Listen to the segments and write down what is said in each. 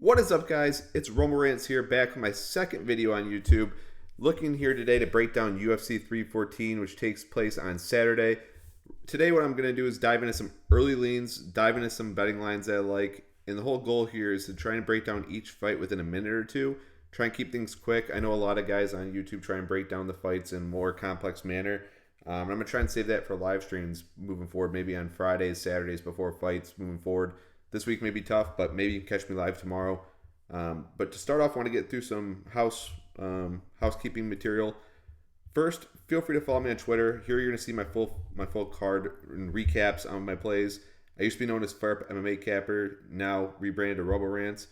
What is up, guys? It's Romo Rants here, back with my second video on YouTube. Looking here today to break down UFC 314, which takes place on Saturday. Today what I'm going to do is dive into some early leans, dive into some betting lines that I like, and the whole goal here is to try and break down each fight within a minute or two. Try and keep things quick. I know a lot of guys on YouTube try and break down the fights in a more complex manner. I'm going to try and save that for live streams moving forward, maybe on Fridays, Saturdays before fights moving forward. This week may be tough, but maybe you can catch me live tomorrow. But to start off, I want to get through some housekeeping material. First, feel free to follow me on Twitter. Here you're going to see my full card and recaps on my plays. I used to be known as Farp MMA Capper, now rebranded to Robo Rants.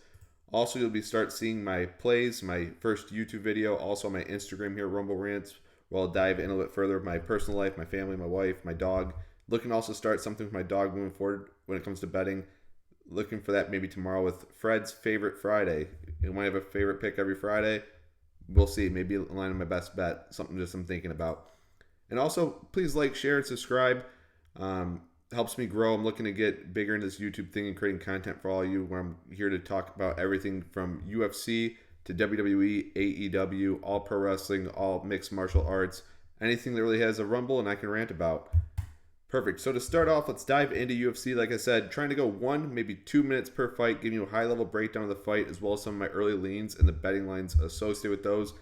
Also, you'll start seeing my plays, my first YouTube video, also on my Instagram here, Rumble Rants, where I'll dive in a little bit further. My personal life, my family, my wife, my dog. Looking to also start something with my dog moving forward when it comes to betting. Looking for that maybe tomorrow with Fred's Favorite Friday. You might have a favorite pick every Friday. We'll see. Maybe align on my best bet. Something just I'm thinking about. And also, please like, share, and subscribe. Helps me grow. I'm looking to get bigger into this YouTube thing and creating content for all of you, where I'm here to talk about everything from UFC to WWE, AEW, all pro wrestling, all mixed martial arts, anything that really has a rumble and I can rant about. Perfect. So to start off, let's dive into UFC. Like I said, trying to go 1, maybe 2 minutes per fight, giving you a high-level breakdown of the fight, as well as some of my early leans and the betting lines associated with those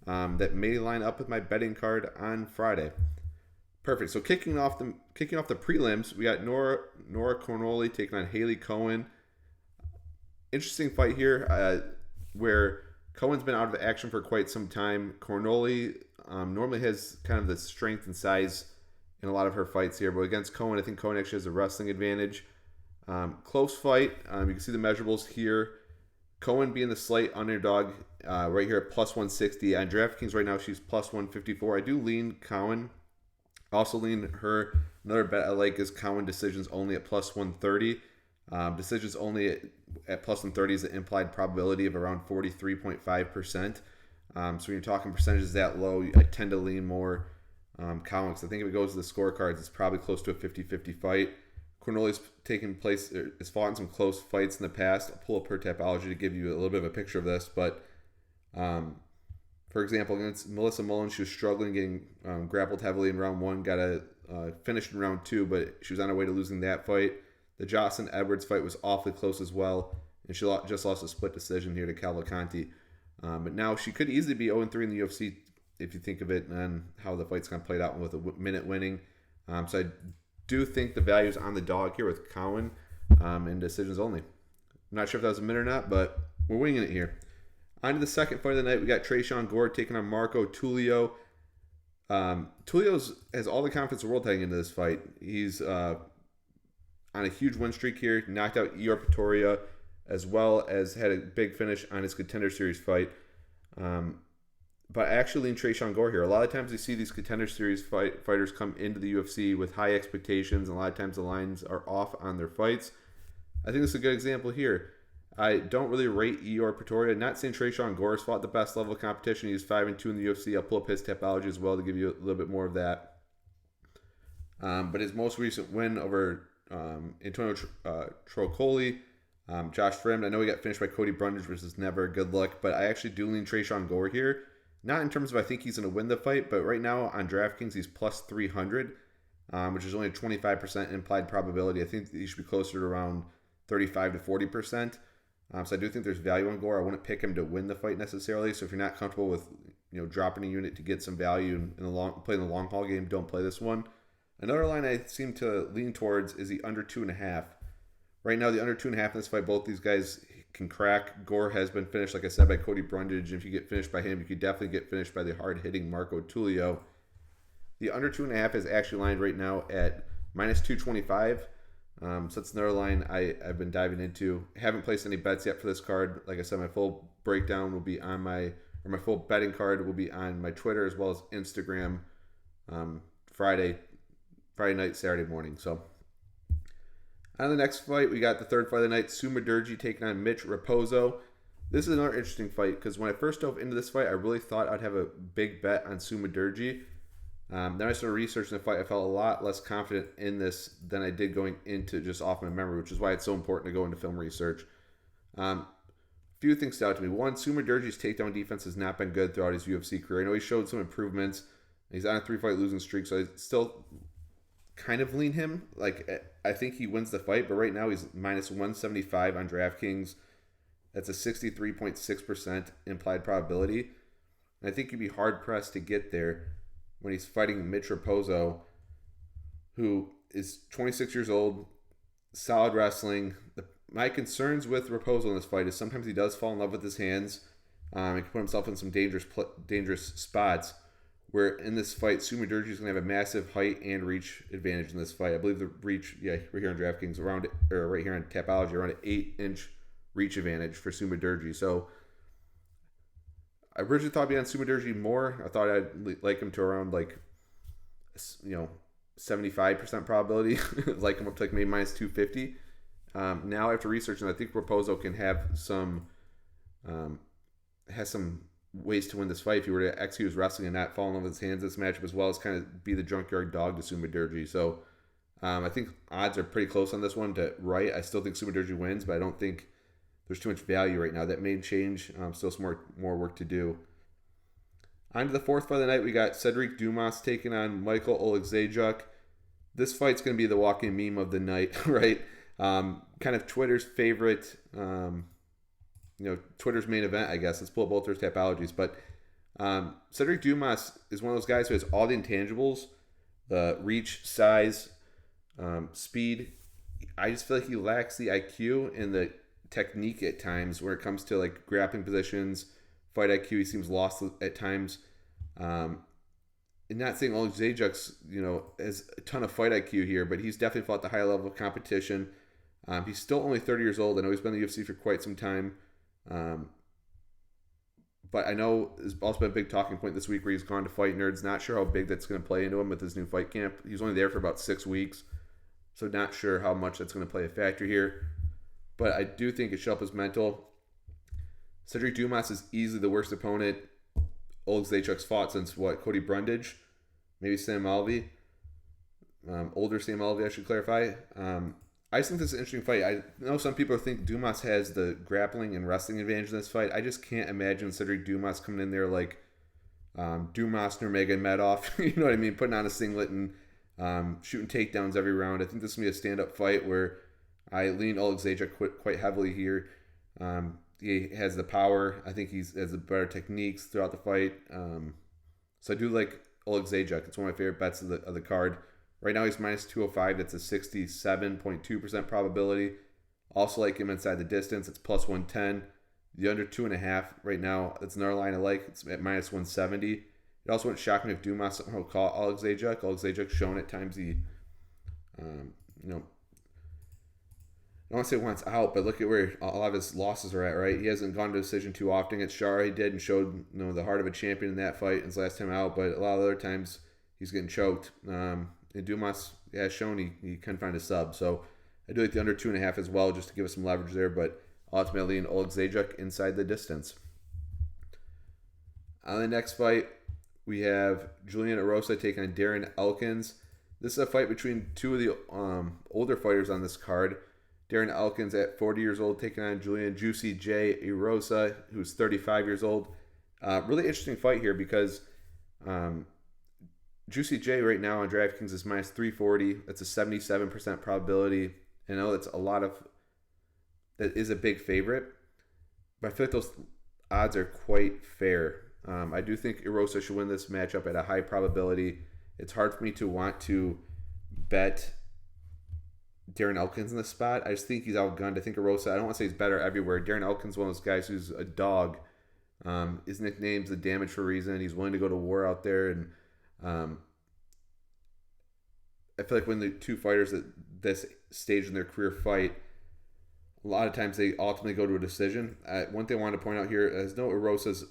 that may line up with my betting card on Friday. Perfect. So kicking off the prelims, we got Nora Cornoli taking on Haley Cohen. Interesting fight here, where Cohen's been out of action for quite some time. Cornoli normally has kind of the strength and size in a lot of her fights here, but against Cohen, I think Cohen actually has a wrestling advantage. Close fight. You can see the measurables here. Cohen being the slight underdog right here at plus 160. On DraftKings right now, she's plus 154. I do lean Cohen. Also lean her. Another bet I like is Cohen decisions only at plus 130. Decisions only at plus 130 is an implied probability of around 43.5%. So when you're talking percentages that low, I tend to lean more Cohen, because I think if it goes to the scorecards, it's probably close to a 50-50 fight. Cornoli's has fought in some close fights in the past. I'll pull up her Tapology to give you a little bit of a picture of this, but for example, against Melissa Mullins, she was struggling, getting grappled heavily in round 1, got finished in round 2, but she was on her way to losing that fight. The Jocelyn Edwards fight was awfully close as well, and she just lost a split decision here to Cavalcanti. But now she could easily be 0-3 in the UFC if you think of it and how the fight's kind of played out with a minute winning. So I do think the value is on the dog here with Cohen and decisions only. I'm not sure if that was a minute or not, but we're winging it here. On to the second fight of the night, we got Tresean Gore taking on Marco Tulio. Tulio has all the confidence in the world heading into this fight. He's on a huge win streak here, knocked out Ior Pretoria, as well as had a big finish on his Contender Series fight. But I actually lean Tresean Gore here. A lot of times you see these Contender Series fighters come into the UFC with high expectations, and a lot of times the lines are off on their fights. I think this is a good example here. I don't really rate Ior Pretoria. Not saying Tresean Gore has fought the best level of competition. He's 5-2 in the UFC. I'll pull up his Tapology as well to give you a little bit more of that. But his most recent win over Antonio Trocoli, Josh Frim, I know he got finished by Cody Brundage, which is never a good look, but I actually do lean Tresean Gore here. Not in terms of I think he's going to win the fight, but right now on DraftKings he's plus 300, which is only a 25% implied probability. I think he should be closer to around 35 to 40%. So I do think there's value on Gore. I wouldn't pick him to win the fight necessarily. So if you're not comfortable with dropping a unit to get some value in playing the long haul game, don't play this one. Another line I seem to lean towards is the under 2.5. Right now the under 2.5 in this fight, both these guys can crack. Gore has been finished, like I said, by Cody Brundage. And if you get finished by him, you could definitely get finished by the hard-hitting Marco Tulio. The under 2.5 is actually lined right now at minus 225. So that's another line I've been diving into. Haven't placed any bets yet for this card. Like I said, my full breakdown will be on my full betting card will be on my Twitter as well as Instagram Friday night, Saturday morning. So on the next fight, we got the third fight of the night, Suma Durji taking on Mitch Raposo. This is another interesting fight because when I first dove into this fight, I really thought I'd have a big bet on Suma Durji. Then I started researching the fight. I felt a lot less confident in this than I did going into just off my memory, which is why it's so important to go into film research. few things stood out to me. One, Sumer Durgi's takedown defense has not been good throughout his UFC career. I know he showed some improvements. He's on a 3-fight losing streak, so I still kind of lean him. Like, I think he wins the fight, but right now he's minus 175 on DraftKings. That's a 63.6% implied probability. And I think you'd be hard-pressed to get there when he's fighting Mitch Raposo, who is 26 years old, solid wrestling. My concerns with Raposo in this fight is sometimes he does fall in love with his hands. He can put himself in some dangerous spots. Where in this fight, Sumer Durgi is going to have a massive height and reach advantage in this fight. I believe the reach, right here on DraftKings, right here on Tapology, around an 8-inch reach advantage for Sumer Durgi. So I originally thought I'd be on Sumer Durgi more. I thought I'd like him to around 75% probability, like him up to maybe minus 250. Now after researching, I think Raposo can have has some ways to win this fight if he were to execute his wrestling and not fall in love with his hands in this matchup, as well as kind of be the junkyard dog to Sumer Durgi. So I think odds are pretty close on this one to right. I still think Sumer Durgi wins, but I don't think there's too much value right now. That may change. Still some more work to do. On to the fourth fight of the night, we got Cedric Dumas taking on Michael Oleksiejczuk. This fight's going to be the walking meme of the night, right? Kind of Twitter's favorite, Twitter's main event, I guess. Let's pull up both their Tapologies. But Cedric Dumas is one of those guys who has all the intangibles, the reach, size, speed. I just feel like he lacks the IQ and the technique at times where it comes to grappling positions, fight IQ. He seems lost at times. And not saying Oleksiejczuk's, has a ton of fight IQ here, but he's definitely fought the high level of competition. He's still only 30 years old. I know he's been in the UFC for quite some time. But I know there's also been a big talking point this week where he's gone to Fight Nerds. Not sure how big that's going to play into him with his new fight camp. He's only there for about 6 weeks, so not sure how much that's going to play a factor here. But I do think it should help his mental. Cedric Dumas is easily the worst opponent Oleksiejczuk's fought since Cody Brundage, maybe Sam Alvey, older Sam Alvey, I should clarify. I just think this is an interesting fight. I know some people think Dumas has the grappling and wrestling advantage in this fight. I just can't imagine Cedric Dumas coming in there like Dumas Nurmagomedov, you know what I mean, putting on a singlet and shooting takedowns every round. I think this is going to be a stand-up fight where I lean Oleksiejczuk quite heavily here. He has the power. I think he has the better techniques throughout the fight. So I do like Oleksiejczuk. It's one of my favorite bets of the card. Right now he's minus 205. That's a 67.2% probability. Also like him inside the distance. It's plus 110. The under 2.5 right now. That's another line I like. It's at minus 170. It also wouldn't shock me if Dumas somehow caught Oleksiejczuk. Oleksiejczuk's shown at times he, I don't want to say wants out, but look at where a lot of his losses are at, right? He hasn't gone to decision too often. At Shara, he did and showed the heart of a champion in that fight his last time out, but a lot of other times he's getting choked. And Dumas has shown he can find a sub, so I do like the under 2.5 as well, just to give us some leverage there, but ultimately in Oleksiejczuk inside the distance. On the next fight, we have Julian Erosa taking on Darren Elkins. This is a fight between two of the older fighters on this card. Darren Elkins at 40 years old taking on Julian Juicy J. Erosa, who's 35 years old. Really interesting fight here because Juicy J right now on DraftKings is minus 340. That's a 77% probability. I know that is a big favorite, but I feel like those odds are quite fair. I do think Erosa should win this matchup at a high probability. It's hard for me to want to bet Darren Elkins in this spot. I just think he's outgunned. I think Erosa, I don't want to say he's better everywhere. Darren Elkins is one of those guys who's a dog. His nickname's The Damage for a reason. He's willing to go to war out there. And I feel like when the two fighters at this stage in their career fight, a lot of times they ultimately go to a decision. One thing I wanted to point out here is Erosa's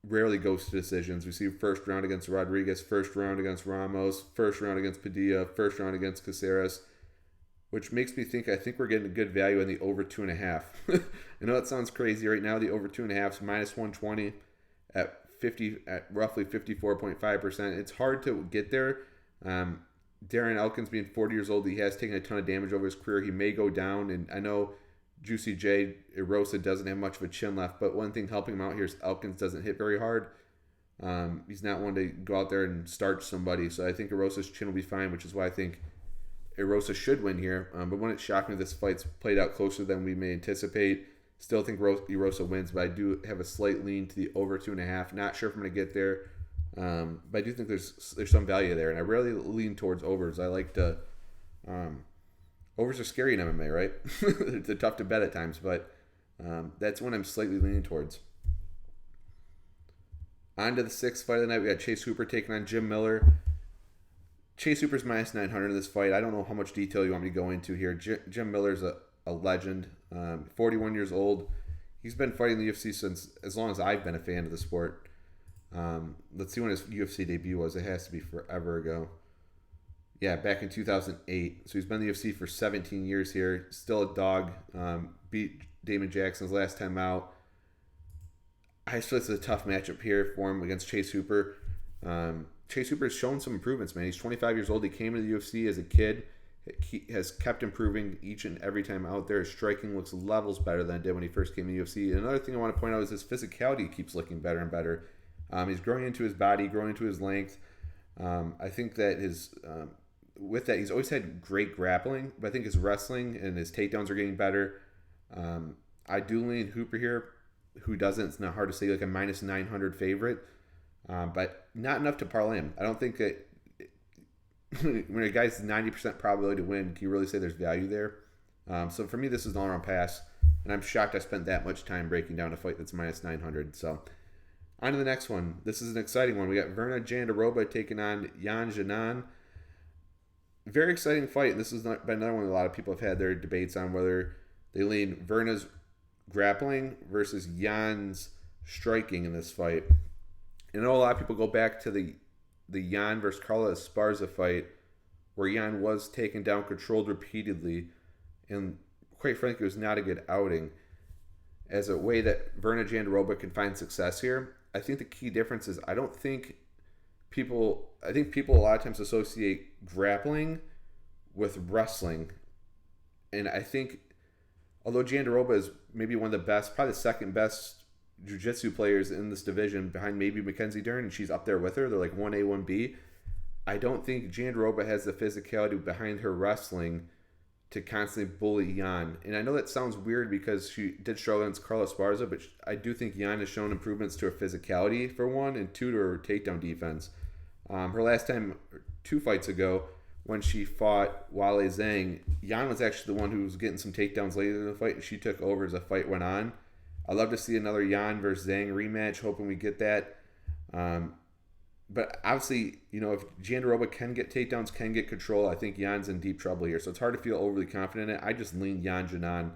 rarely goes to decisions. We see first round against Rodriguez, first round against Ramos, first round against Padilla, first round against Caceres, which makes me think I think we're getting a good value on the over 2.5. I know that sounds crazy right now. The over 2.5 is minus 120 at roughly 54.5%. It's hard to get there. Darren Elkins being 40 years old, he has taken a ton of damage over his career. He may go down, and I know Juicy J. Erosa doesn't have much of a chin left, but one thing helping him out here is Elkins doesn't hit very hard. He's not one to go out there and starch somebody, so I think Erosa's chin will be fine, which is why I think Erosa should win here. But when it shocked me, this fight's played out closer than we may anticipate. Still think Erosa wins, but I do have a slight lean to the over 2.5. Not sure if I'm going to get there, but I do think there's some value there, and I rarely lean towards overs. I like to overs are scary in MMA, right? They're tough to bet at times, but that's when I'm slightly leaning towards. On to the sixth fight of the night. We got Chase Hooper taking on Jim Miller. Chase Hooper's minus 900 in this fight. I don't know how much detail you want me to go into here. Jim Miller's a legend, 41 years old. He's been fighting the UFC since as long as I've been a fan of the sport. Let's see when his UFC debut was. It has to be forever ago. Yeah, back in 2008. So he's been in the UFC for 17 years here. Still a dog. Beat Damon Jackson's last time out. I just feel it's a tough matchup here for him against Chase Hooper. Chase Hooper has shown some improvements, man. He's 25 years old. He came into the UFC as a kid. He has kept improving each and every time out there. His striking looks levels better than it did when he first came to the UFC. And another thing I want to point out is his physicality keeps looking better and better. He's growing into his body, growing into his length. I think that with that, he's always had great grappling, but I think his wrestling and his takedowns are getting better. I do lean Hooper here. Who doesn't? It's not hard to say, like a minus 900 favorite, but not enough to parlay him. I don't think that when a guy's 90% probability to win, can you really say there's value there? So for me, this is an all-around pass, and I'm shocked I spent that much time breaking down a fight that's minus 900. So on to the next one. This is an exciting one. We got Verna Jandiroba taking on Yan Xiaonan. Very exciting fight. This has been another one a lot of people have had their debates on whether they lean Verna's grappling versus Jan's striking in this fight. And I know a lot of people go back to the Yan versus Carla Esparza fight where Yan was taken down, controlled repeatedly, and quite frankly, it was not a good outing. As a way that Verna Jandiroba can find success here, I think the key difference is I think people a lot of times associate grappling with wrestling. And I think although Jandiroba is maybe one of the best, probably the second best jiu-jitsu players in this division behind maybe Mackenzie Dern, and she's up there with her. They're like 1A, 1B. I don't think Jandiroba has the physicality behind her wrestling to constantly bully Yan. And I know that sounds weird because she did struggle against Carla Esparza, but I do think Yan has shown improvements to her physicality, for one, and two, to her takedown defense. Her last time, 2 fights ago, when she fought Wale Zhang, Yan was actually the one who was getting some takedowns later in the fight, and she took over as the fight went on. I'd love to see another Yan versus Zhang rematch, hoping we get that. But obviously, if Jandiroba can get takedowns, can get control, I think Yan's in deep trouble here. So it's hard to feel overly confident in it. I just lean Yan Xiaonan.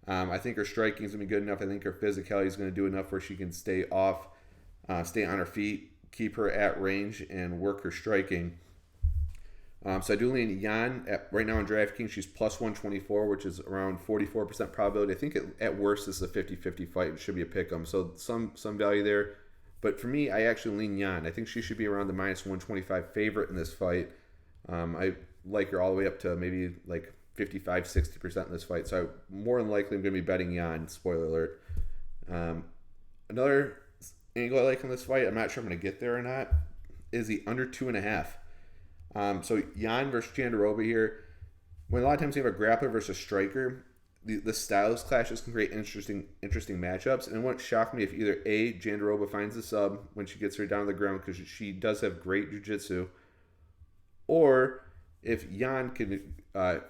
I think her striking is going to be good enough. I think her physicality is going to do enough where she can stay on her feet, keep her at range, and work her striking. So I do lean Yan. Right now on DraftKings, she's plus 124, which is around 44% probability. I think at worst, this is a 50-50 fight. It should be a pick'em. So some value there. But for me, I actually lean Yan. I think she should be around the minus 125 favorite in this fight. I like her all the way up to maybe like 55-60% in this fight. So more than likely, I'm going to be betting Yan. Spoiler alert. Another angle I like in this fight, I'm not sure I'm going to get there or not, is the under 2.5. So Yan versus Jandiroba here. When a lot of times you have a grappler versus a striker, the styles clashes can create interesting matchups. And it won't shock me if either A, Jandiroba finds the sub when she gets her down to the ground because she does have great jiu-jitsu, or if Yan can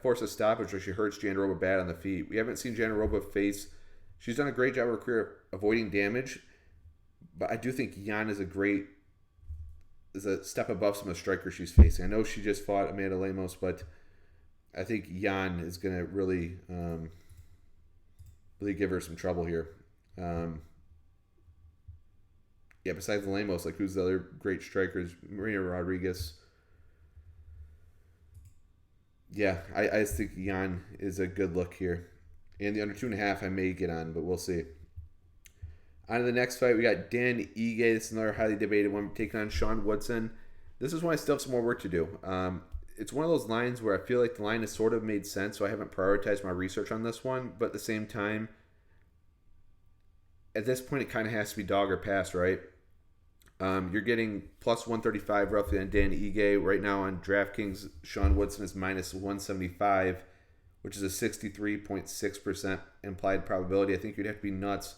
force a stoppage where she hurts Jandiroba bad on the feet. We haven't seen Jandiroba face. She's done a great job of her career avoiding damage, but I do think Yan is a step above some of the strikers she's facing. I know she just fought Amanda Lemos, but I think Yan is going to really give her some trouble here. Besides Lemos, like who's the other great strikers? Marina Rodriguez. Yeah, I just think Yan is a good look here. And the under 2.5 I may get on, but we'll see. On to the next fight, we got Dan Ige. This is another highly debated one, taking on Sean Woodson. This is one I still have some more work to do. it's one of those lines where I feel like the line has sort of made sense, so I haven't prioritized my research on this one. But at the same time, at this point, it kind of has to be dog or pass, right? You're getting plus 135 roughly on Dan Ige. Right now on DraftKings, Sean Woodson is minus 175, which is a 63.6% implied probability. I think you'd have to be nuts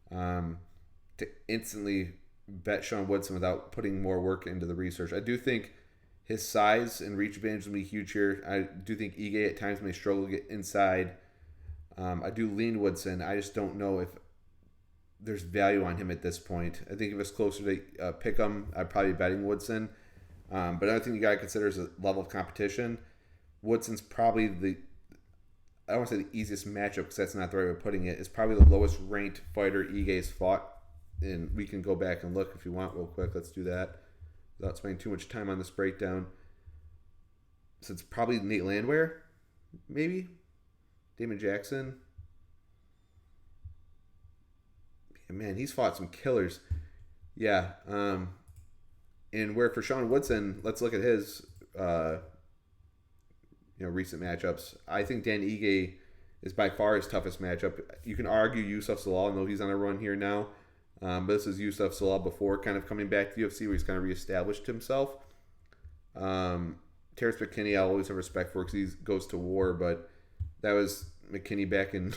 to instantly bet Sean Woodson without putting more work into the research. I do think his size and reach advantage will be huge here. I do think Ige at times may struggle to get inside. I do lean Woodson. I just don't know if there's value on him at this point. I think if it's closer to Pick'em, I'd probably be betting Woodson. But another thing you got to consider is the level of competition. Woodson's probably I don't want to say the easiest matchup because that's not the right way of putting it. It's probably the lowest ranked fighter Ige's fought. And we can go back and look if you want real quick. Let's do that without spending too much time on this breakdown. So it's probably Nate Landwehr, maybe? Damon Jackson. Man, he's fought some killers. Yeah. And where for Sean Woodson, let's look at his recent matchups. I think Dan Ige is by far his toughest matchup. You can argue Yusuf Zalal, I know he's on a run here now. But this is Yusuf Zalal before kind of coming back to the UFC where he's kind of reestablished himself. Terrence McKinney I'll always have respect for because he goes to war, but that was McKinney back in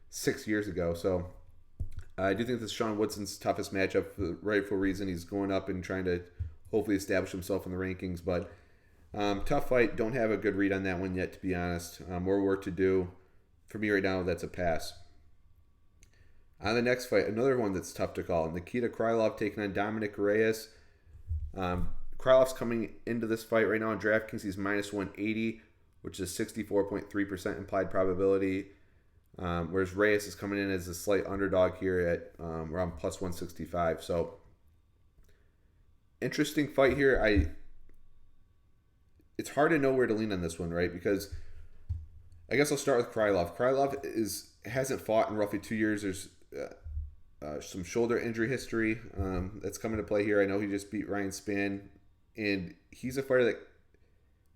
6 years ago. So I do think this is Sean Woodson's toughest matchup for the rightful reason. He's going up and trying to hopefully establish himself in the rankings. But tough fight. Don't have a good read on that one yet, to be honest. More work to do. For me right now, that's a pass. On the next fight, another one that's tough to call. Nikita Krylov taking on Dominic Reyes. Krylov's coming into this fight right now on DraftKings. He's minus 180, which is 64.3% implied probability. Whereas Reyes is coming in as a slight underdog here at around plus 165. So, interesting fight here. It's hard to know where to lean on this one, right? Because I guess I'll start with Krylov. Krylov hasn't fought in roughly 2 years. There's some shoulder injury history that's coming to play here. I know he just beat Ryan Spann, and he's a fighter that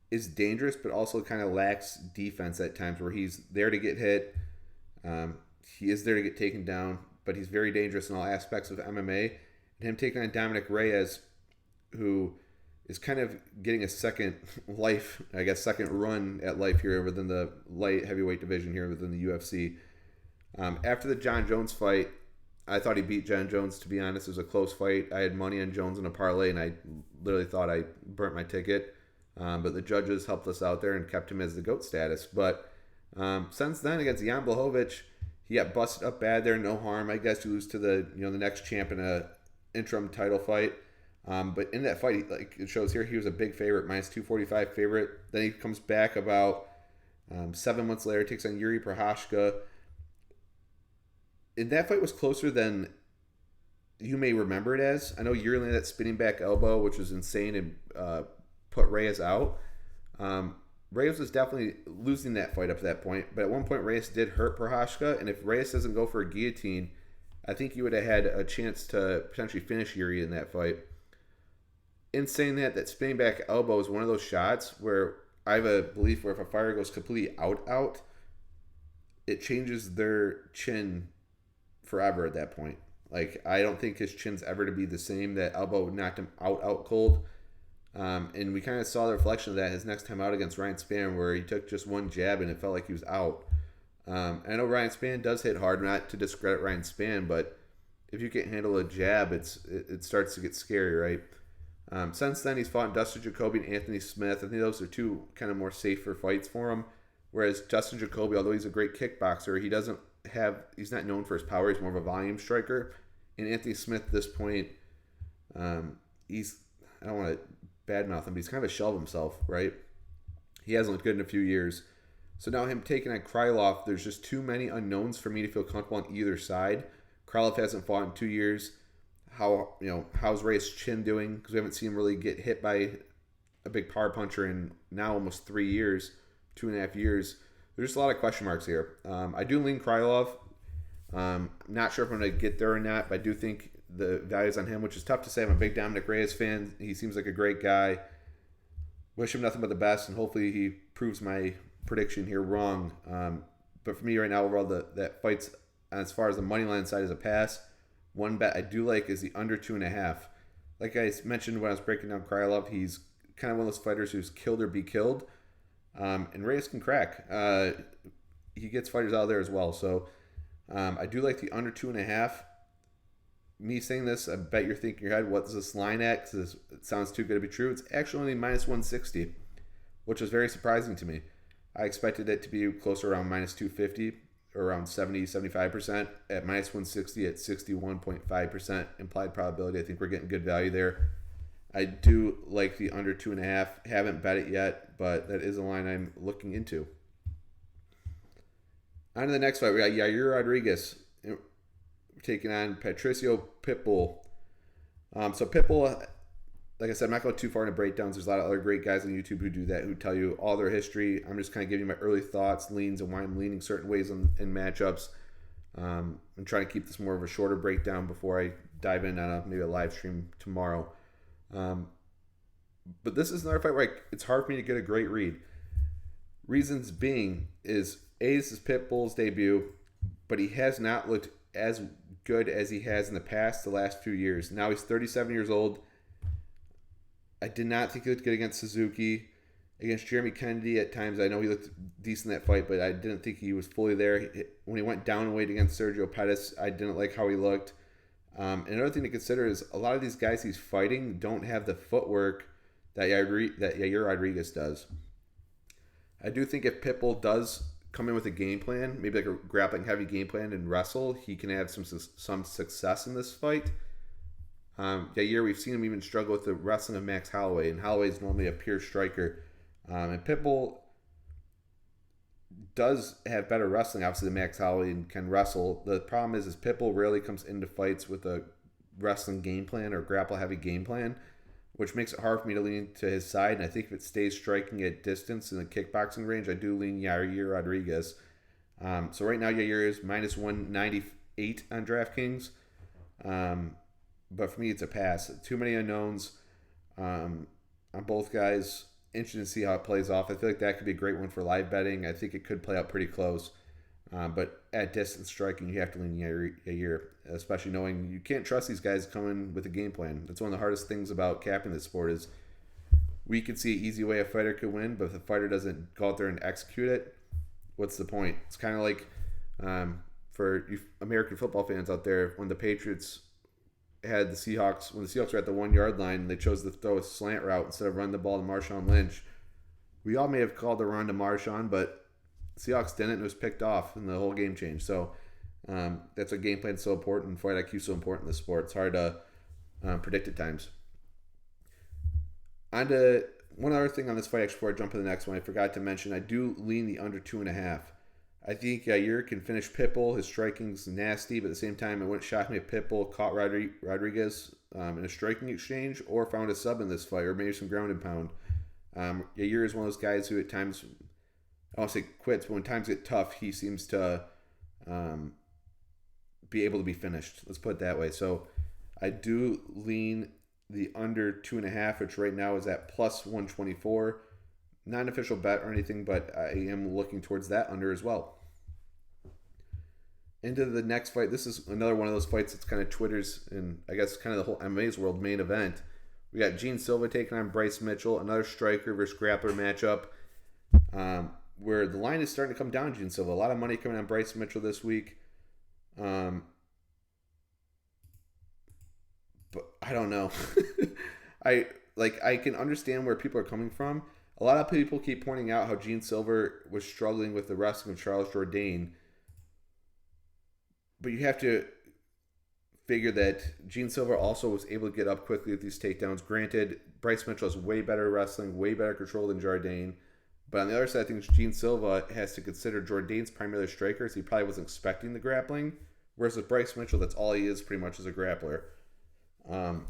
is dangerous, but also kind of lacks defense at times where he's there to get hit. He is there to get taken down, but he's very dangerous in all aspects of MMA. And him taking on Dominic Reyes, who is kind of getting a second life, I guess, second run at life here within the light heavyweight division here within the UFC. After the John Jones fight, I thought he beat John Jones, to be honest. It was a close fight. I had money on Jones in a parlay, and I literally thought I burnt my ticket. But the judges helped us out there and kept him as the GOAT status. But since then, against Jan Blachowicz, he got busted up bad there. No harm, I guess. He lose to the next champ in a interim title fight. But in that fight, like it shows here, he was a big favorite, minus 245 favorite. Then he comes back about 7 months later, takes on Yuri Prochazka. And that fight was closer than you may remember it as. I know Yuri landed that spinning back elbow, which was insane, and put Reyes out. Reyes was definitely losing that fight up to that point. But at one point, Reyes did hurt Prochazka. And if Reyes doesn't go for a guillotine, I think he would have had a chance to potentially finish Yuri in that fight. In saying that spinning back elbow is one of those shots where I have a belief where if a fighter goes completely out, it changes their chin forever at that point. Like, I don't think his chin's ever to be the same. That elbow knocked him out cold. And we kind of saw the reflection of that his next time out against Ryan Spann, where he took just one jab and it felt like he was out. I know Ryan Spann does hit hard, not to discredit Ryan Spann, but if you can't handle a jab, it starts to get scary, right? Since then, he's fought Dustin Jacoby and Anthony Smith. I think those are two kind of more safer fights for him. Whereas Dustin Jacoby, although he's a great kickboxer, he's not known for his power. He's more of a volume striker. And Anthony Smith at this point, I don't want to badmouth him, but he's kind of a shell of himself, right? He hasn't looked good in a few years. So now him taking on Krylov, there's just too many unknowns for me to feel comfortable on either side. Krylov hasn't fought in 2 years. How's Reyes' chin doing? Because we haven't seen him really get hit by a big power puncher in now almost 3 years, 2.5 years. There's just a lot of question marks here. I do lean Krylov. Not sure if I'm going to get there or not, but I do think the value's on him, which is tough to say. I'm a big Dominic Reyes fan. He seems like a great guy. wish him nothing but the best, and hopefully he proves my prediction here wrong. But for me right now, overall, that fight's, as far as the money line side, is a pass. One bet I do like is the under 2.5. Like I mentioned when I was breaking down Krylov, he's kind of one of those fighters who's killed or be killed. And Reyes can crack. He gets fighters out of there as well. So I do like the under 2.5. Me saying this, I bet you're thinking in your head, what is this line at? Because it sounds too good to be true. It's actually only minus 160, which was very surprising to me. I expected it to be closer around minus 250 or around 70-75%. At minus 160 at 61.5% implied probability. I think we're getting good value there. I do like the under 2.5. Haven't bet it yet, but that is a line I'm looking into. On to the next fight. We got Yair Rodriguez taking on Patricio Pitbull. So Pitbull, like I said, I'm not going too far into breakdowns. There's a lot of other great guys on YouTube who do that, who tell you all their history. I'm just kind of giving you my early thoughts, leans, and why I'm leaning certain ways in matchups. I'm trying to keep this more of a shorter breakdown before I dive in on maybe a live stream tomorrow. But this is another fight where it's hard for me to get a great read. Reasons being is, A, this is Pitbull's debut, but he has not looked as good as he has in the past, the last few years. Now he's 37 years old. I did not think he looked good against Suzuki. Against Jeremy Kennedy at times, I know he looked decent in that fight, but I didn't think he was fully there. When he went down in weight against Sergio Pettis, I didn't like how he looked. And another thing to consider is a lot of these guys he's fighting don't have the footwork that Yair Rodriguez does. I do think if Pitbull does come in with a game plan, maybe like a grappling heavy game plan, and wrestle, he can have some success in this fight. Yair, we've seen him even struggle with the wrestling of Max Holloway, and Holloway is normally a pure striker. And Pitbull does have better wrestling, obviously, than Max Holloway, and can wrestle. The problem is Pitbull rarely comes into fights with a wrestling game plan or grapple-heavy game plan, which makes it hard for me to lean to his side. And I think if it stays striking at distance in the kickboxing range, I do lean Yair Rodriguez. So right now, Yair is minus 198 on DraftKings. But for me, it's a pass. Too many unknowns on both guys. Interested to see how it plays off. I feel like that could be a great one for live betting. I think it could play out pretty close. But at distance striking, you have to lean Yair, especially knowing you can't trust these guys coming with a game plan. That's one of the hardest things about capping this sport is we could see an easy way a fighter could win, but if the fighter doesn't go out there and execute it, what's the point? It's kind of like for you American football fans out there, when the Patriots had the Seahawks, when the Seahawks were at the 1 yard line, they chose to throw a slant route instead of run the ball to Marshawn Lynch. We all may have called the run to Marshawn, but Seahawks didn't, and it was picked off, and the whole game changed. So that's why game plan is so important, and fight IQ is so important in this sport. It's hard to predict at times. On to one other thing on this fight, actually, before I jump to the next one, I forgot to mention, I do lean the under 2.5. I think Yair can finish Pitbull. His striking's nasty, but at the same time, it wouldn't shock me if Pitbull caught Rodriguez in a striking exchange or found a sub in this fight, or maybe some ground and pound. Yair is one of those guys who at times, I won't say quits, but when times get tough, he seems to be able to be finished. Let's put it that way. So I do lean the under 2.5, which right now is at plus 124. Not an official bet or anything, but I am looking towards that under as well. Into the next fight. This is another one of those fights that's kind of Twitter's and I guess kind of the whole MMA's world main event. We got Gene Silva taking on Bryce Mitchell, another striker versus grappler matchup, where the line is starting to come down. Gene Silva, a lot of money coming on Bryce Mitchell this week. But I don't know. I can understand where people are coming from. A lot of people keep pointing out how Gene Silva was struggling with the wrestling of Charles Jourdain. But you have to figure that Gene Silva also was able to get up quickly with these takedowns. Granted, Bryce Mitchell has way better wrestling, way better control than Jourdain. But on the other side, I think Gene Silva has to consider Jourdain's primary striker, so he probably wasn't expecting the grappling. Whereas with Bryce Mitchell, that's all he is pretty much as a grappler. So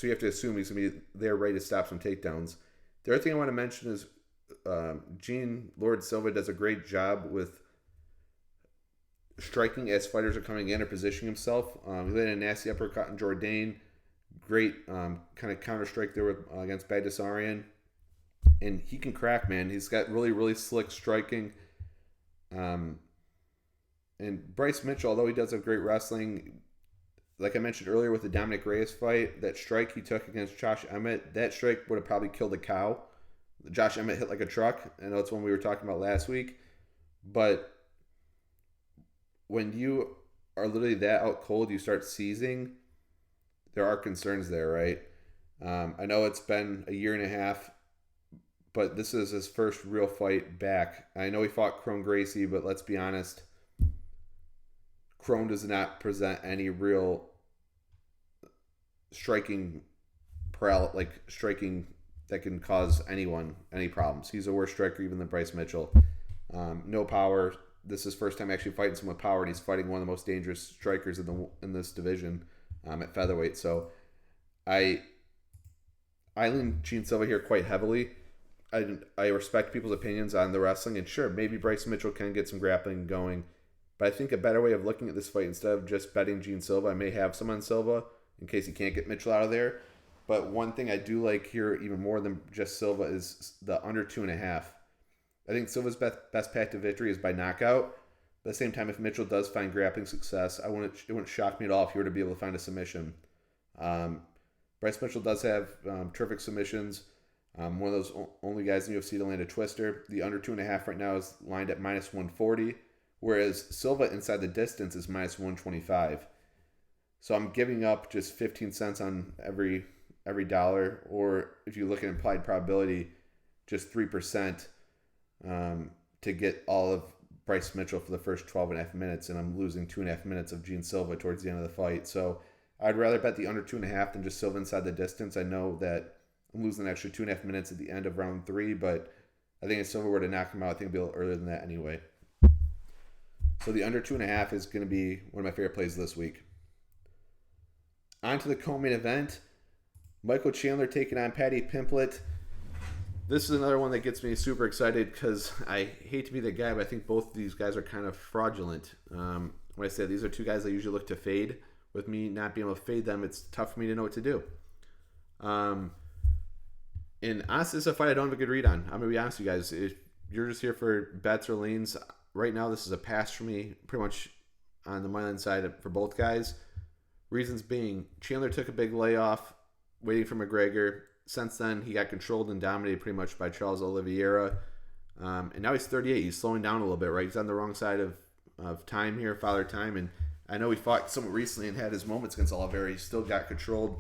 you have to assume he's going to be there ready to stop some takedowns. The other thing I want to mention is Gene Lord Silva does a great job with striking as fighters are coming in or positioning himself. He landed a nasty uppercut on Jourdain. Great kind of counter strike there with, against Bagdasarian. and he can crack, man. He's got really, really slick striking. Um, and Bryce Mitchell, although he does have great wrestling, like I mentioned earlier with the Dominic Reyes fight, that strike he took against Josh Emmett, that strike would have probably killed a cow. Josh Emmett hit like a truck. I know it's one we were talking about last week. But when you are literally that out cold, you start seizing, there are concerns there, right? I know it's been a year and a half, but this is his first real fight back. I know he fought Crone Gracie, but let's be honest, Crone does not present any real striking striking that can cause anyone any problems. He's a worse striker even than Bryce Mitchell. No power. This is his first time actually fighting someone with power, and he's fighting one of the most dangerous strikers in this division at featherweight. So I lean Gene Silva here quite heavily. I respect people's opinions on the wrestling, and sure, maybe Bryce Mitchell can get some grappling going, but I think a better way of looking at this fight, instead of just betting Gene Silva, I may have some on Silva in case he can't get Mitchell out of there. But one thing I do like here even more than just Silva is the under 2.5. I think Silva's best path to victory is by knockout. But at the same time, if Mitchell does find grappling success, it wouldn't shock me at all if he were to be able to find a submission. Bryce Mitchell does have terrific submissions. One of those only guys in the UFC to land a twister. The under 2.5 right now is lined at minus 140, whereas Silva inside the distance is minus 125. So I'm giving up just 15 cents on every dollar, or if you look at implied probability, just 3% to get all of Bryce Mitchell for the first 12.5 minutes, and I'm losing 2.5 minutes of Gene Silva towards the end of the fight. So I'd rather bet the under 2.5 than just Silva inside the distance. I know that I'm losing an extra 2.5 minutes at the end of round 3, but I think if Silva were to knock him out, I think it'd be a little earlier than that anyway. So the under 2.5 is going to be one of my favorite plays this week. On to the co-main event. Michael Chandler taking on Paddy Pimblett. This is another one that gets me super excited because I hate to be the guy, but I think both of these guys are kind of fraudulent. When I say these are two guys I usually look to fade. With me not being able to fade them, it's tough for me to know what to do. And honestly, this is a fight I don't have a good read on. I'm going to be honest with you guys. If you're just here for bets or leans, right now this is a pass for me, pretty much on the money line side for both guys. Reasons being, Chandler took a big layoff, waiting for McGregor. Since then, he got controlled and dominated pretty much by Charles Oliveira. And now he's 38. He's slowing down a little bit, right? He's on the wrong side of time here, father time. And I know he fought somewhat recently and had his moments against Oliveira. He still got controlled.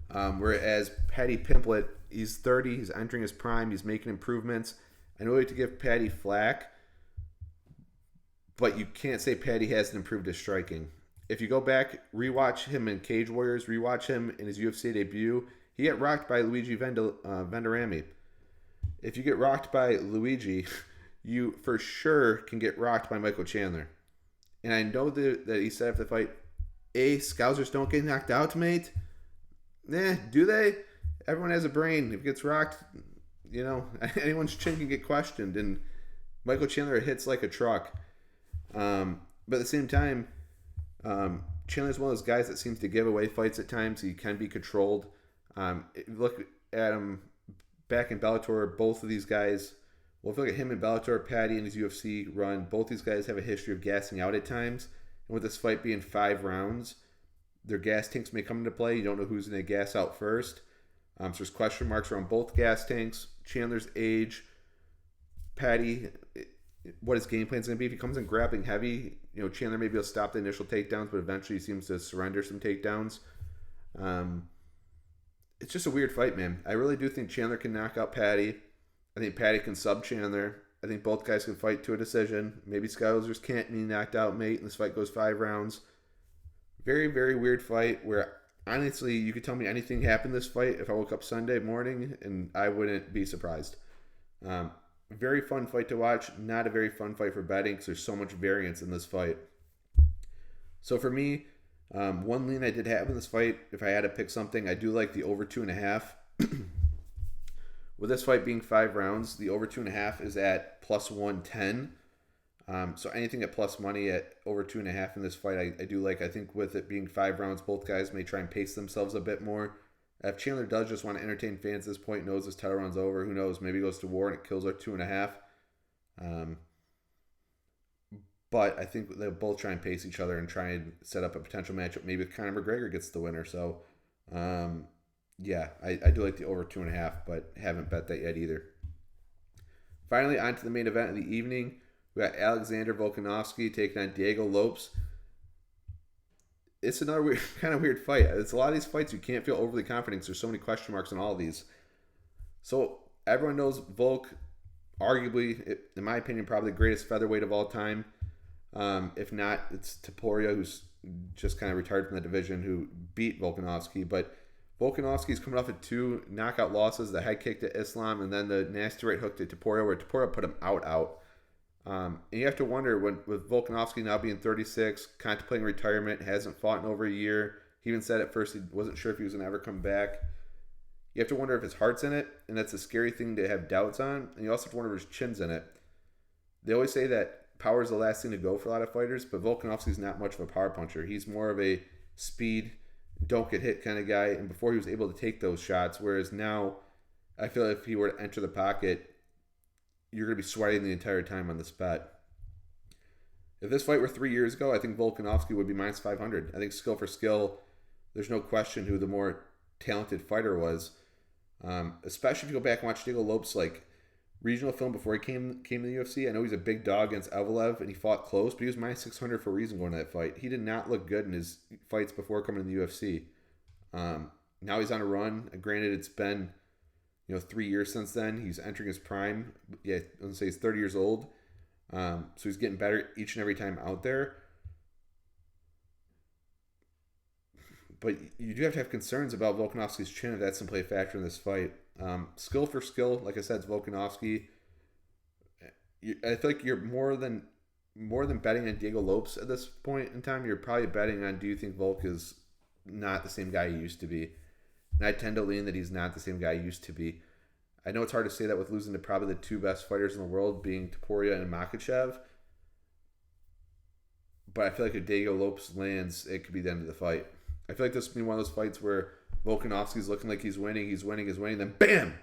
Whereas Paddy Pimblett, he's 30. He's entering his prime. He's making improvements. I know we have to give Paddy flack, but you can't say Paddy hasn't improved his striking. If you go back, rewatch him in Cage Warriors, rewatch him in his UFC debut, he got rocked by Luigi Venturami. If you get rocked by Luigi, you for sure can get rocked by Michael Chandler. And I know that he said after the fight, Scousers don't get knocked out, mate. Do they? Everyone has a brain. If it gets rocked, anyone's chin can get questioned. And Michael Chandler hits like a truck. But at the same time, Chandler's one of those guys that seems to give away fights at times. He can be controlled. Look at him back in Bellator. Both of these guys, if you look at him in Bellator, Paddy in his UFC run, both these guys have a history of gassing out at times. And with this fight being 5 rounds, their gas tanks may come into play. You don't know who's going to gas out first. So there's question marks around both gas tanks. Chandler's age, Paddy, what his game plan is going to be. If he comes in grappling heavy, Chandler maybe will stop the initial takedowns, but eventually he seems to surrender some takedowns. It's just a weird fight, man. I really do think Chandler can knock out Paddy. I think Paddy can sub Chandler. I think both guys can fight to a decision. Maybe Scousers can't be knocked out, mate, and this fight goes 5 rounds. Very, very weird fight where, honestly, you could tell me anything happened this fight if I woke up Sunday morning, and I wouldn't be surprised. Very fun fight to watch. Not a very fun fight for betting because there's so much variance in this fight. So for me, one lean I did have in this fight, if I had to pick something, I do like the over 2.5. With this fight being 5 rounds, the over 2.5 is at plus 110. So anything at plus money at over 2.5 in this fight, I do like. I think with it being 5 rounds, both guys may try and pace themselves a bit more. If Chandler does just want to entertain fans at this point, knows this title run's over, who knows? Maybe he goes to war and it kills our 2.5. But I think they'll both try and pace each other and try and set up a potential matchup. Maybe Conor McGregor gets the winner. So, yeah, I do like the over 2.5, but haven't bet that yet either. Finally, on to the main event of the evening. We got Alexander Volkanovski taking on Diego Lopes. It's another kind of weird fight. It's a lot of these fights you can't feel overly confident. There's so many question marks on all of these. So everyone knows Volk, arguably, in my opinion, probably the greatest featherweight of all time. If not, it's Topuria, who's just kind of retired from the division, who beat Volkanovski. But Volkanovski's coming off of 2 knockout losses, the head kick to Islam, and then the nasty right hook to Topuria, where Topuria put him out. And you have to wonder, with Volkanovski now being 36, contemplating retirement, hasn't fought in over a year. He even said at first he wasn't sure if he was going to ever come back. You have to wonder if his heart's in it, and that's a scary thing to have doubts on. And you also have to wonder if his chin's in it. They always say that power is the last thing to go for a lot of fighters, but Volkanovski's not much of a power puncher. He's more of a speed, don't get hit kind of guy, and before he was able to take those shots, whereas now I feel if he were to enter the pocket, you're going to be sweating the entire time on this bet. If this fight were 3 years ago, I think Volkanovski would be minus 500. I think skill for skill, there's no question who the more talented fighter was. Especially if you go back and watch Diego Lopes' regional film before he came to the UFC. I know he's a big dog against Evelev, and he fought close, but he was minus 600 for a reason going to that fight. He did not look good in his fights before coming to the UFC. Now he's on a run. Granted, it's been 3 years since then. He's entering his prime. Yeah, I would say he's 30 years old. So he's getting better each and every time out there. But you do have to have concerns about Volkanovski's chin if that's going to play a factor in this fight. Skill for skill, like I said, it's Volkanovski. I feel like you're more than betting on Diego Lopes at this point in time. You're probably betting on, do you think Volk is not the same guy he used to be? And I tend to lean that he's not the same guy he used to be. I know it's hard to say that with losing to probably the 2 best fighters in the world, being Topuria and Makhachev. But I feel like if Diego Lopes lands, it could be the end of the fight. I feel like this would be one of those fights where Volkanovski's looking like he's winning, then BAM!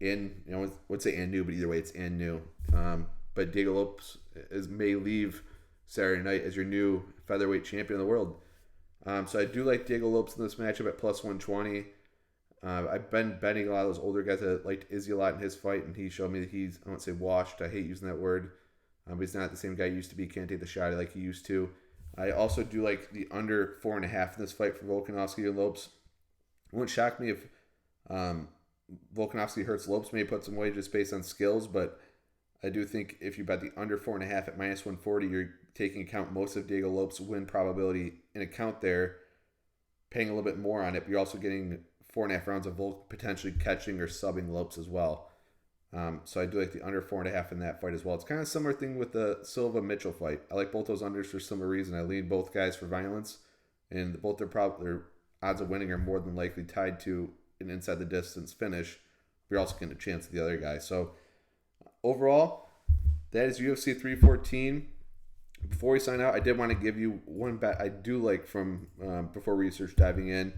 I would say and new, but either way, it's and new. But Diego Lopes may leave Saturday night as your new featherweight champion of the world. So I do like Diego Lopes in this matchup at plus 120. I've been betting a lot of those older guys that liked Izzy a lot in his fight, and he showed me that he's, I won't say washed, I hate using that word, but he's not the same guy he used to be, can't take the shot like he used to. I also do like the under 4.5 in this fight for Volkanovski and Lopes. It wouldn't shock me if Volkanovski hurts Lopes, maybe put some weight just based on skills, but I do think if you bet the under 4.5 at minus 140, you're taking account most of Diego Lopes' win probability in account there, paying a little bit more on it, but you're also getting 4.5 rounds of Volk potentially catching or subbing Lopes as well. So I do like the under 4.5 in that fight as well. It's kind of a similar thing with the Silva-Mitchell fight. I like both those unders for similar reason. I lean both guys for violence, and both their odds of winning are more than likely tied to an inside the distance finish. You're also getting a chance at the other guy. So overall, that is UFC 314. Before we sign out, I did want to give you one bet I do like from before research diving in,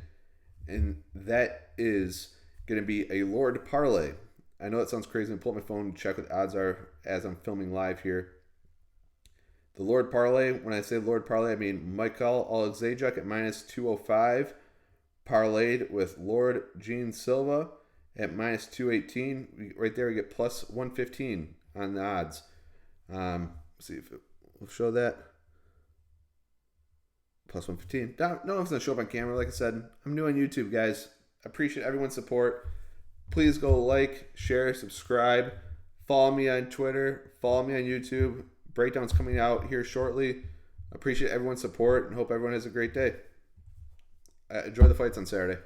and that is going to be a Lord Parlay. I know it sounds crazy. I'm pull up my phone and check what the odds are as I'm filming live here. The Lord Parlay, when I say Lord Parlay, I mean Michael Alexejczyk at minus 205, parlayed with Lord Gene Silva at minus 218. Right there, we get plus 115 on the odds. Let's see if it will show that. Plus 115. Don't know if it's going to show up on camera. Like I said, I'm new on YouTube, guys. I appreciate everyone's support. Please go like, share, subscribe. Follow me on Twitter. Follow me on YouTube. Breakdown's coming out here shortly. Appreciate everyone's support and hope everyone has a great day. Enjoy the fights on Saturday.